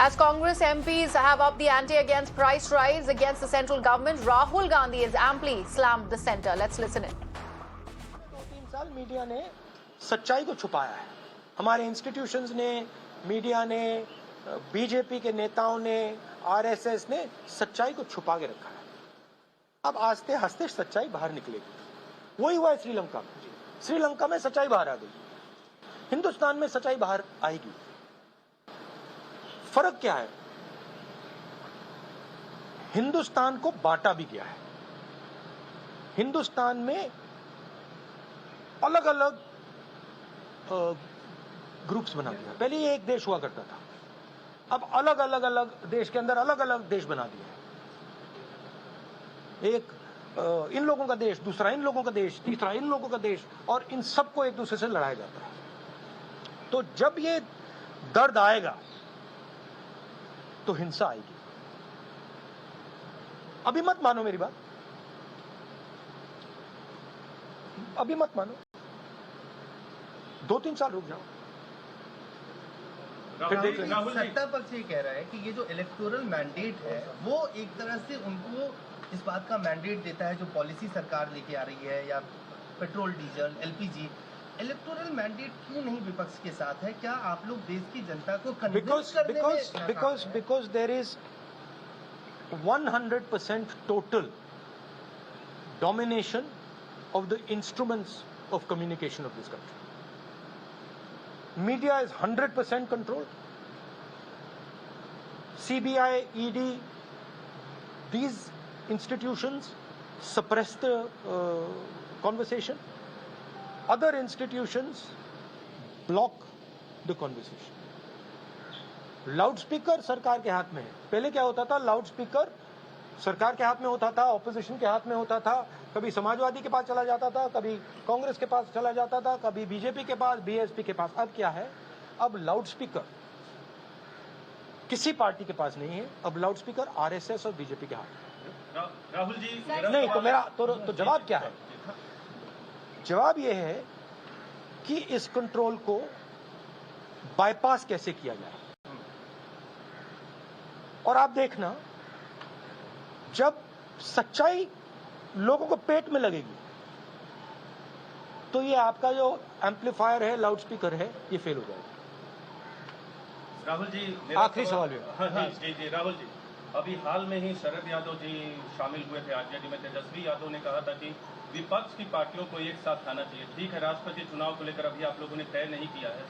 As Congress MPs have upped the ante against price rise against the central government, Rahul Gandhi has amply slammed the centre. Let's listen in. 2-3 साल media ने सच्चाई को छुपाया है. हमारे institutions ने, media ने, बीजेपी के नेताओं ने, आरएसएस ने सच्चाई को छुपा के रखा है. अब आस्ते हंसते सच्चाई बाहर निकलेगी. वही हुआ है श्रीलंका में. श्रीलंका में सच्चाई बाहर आ गई. हिंदुस्तान में सच्चाई बाहर आएगी. फर्क क्या है? हिंदुस्तान को बांटा भी गया है. हिंदुस्तान में अलग अलग ग्रुप्स बना दिया. पहले ये एक देश हुआ करता था. अब अलग अलग देश के अंदर अलग अलग देश बना दिया है. एक इन लोगों का देश, दूसरा इन लोगों का देश, तीसरा इन लोगों का देश, और इन सबको एक दूसरे से लड़ाया जाता है. तो जब ये दर्द आएगा तो हिंसा आएगी. अभी मत मानो मेरी बात, अभी मत मानो. 2-3 साल रुक जाओ. सत्ता पक्ष ये कह रहा है कि ये जो इलेक्टोरल मैंडेट है वो एक तरह से उनको इस बात का मैंडेट देता है जो पॉलिसी सरकार लेके आ रही है, या petrol, diesel, LPG. Electoral mandate क्यों नहीं विपक्ष के साथ है? क्या आप लोग देश की जनता को कन्विंस करने में because there is 100% total domination of the instruments of communication of this country. Media is 100% controlled. CBI, ED, these institutions suppress the conversation. Other institutions block the conversation. Loudspeaker सरकार के हाथ में है. पहले क्या होता था? लाउडस्पीकर सरकार के हाथ में होता था, ऑपोजिशन के हाथ में होता था. कभी समाजवादी के पास चला जाता था, कभी कांग्रेस के पास चला जाता था, कभी बीजेपी के पास, बीएसपी के पास. अब क्या है? अब लाउडस्पीकर किसी पार्टी के पास नहीं है. अब लाउडस्पीकर आरएसएस और बीजेपी के हाथ में. राहुल जी नहीं तो मेरा तो जवाब क्या है? जवाब यह है कि इस कंट्रोल को बाईपास कैसे किया जाए. और आप देखना, जब सच्चाई लोगों को पेट में लगेगी तो ये आपका जो एम्पलीफायर है, लाउडस्पीकर है, ये फेल हो जाएगा. राहुल जी, आखिरी सवाल है. हाँ जी, राहुल जी, अभी हाल में ही शरद यादव जी शामिल हुए थे आरजेडी में. तेजस्वी यादव ने कहा था कि विपक्ष की पार्टियों को एक साथ आना चाहिए. ठीक है, राष्ट्रपति चुनाव को लेकर अभी आप लोगों ने तय नहीं किया है.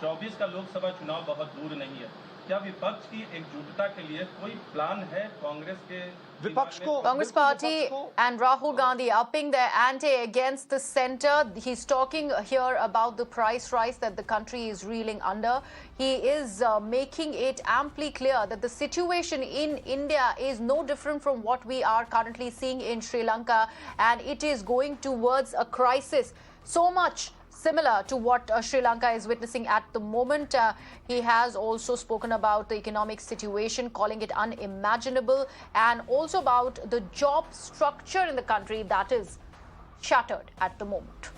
24 का लोकसभा चुनाव बहुत दूर नहीं है. क्या विपक्ष की एकजुटता के लिए कोई प्लान है कांग्रेस के? विपक्ष को Congress party and Rahul Gandhi upping their ante against the centre. He's talking here about the price rise that the country is reeling under. He is making it amply clear that the situation in India is no different from what we are currently seeing in Sri Lanka, and it is going towards a crisis. So much similar to what Sri Lanka is witnessing at the moment. He has also spoken about the economic situation, calling it unimaginable, and also about the job structure in the country that is shattered at the moment.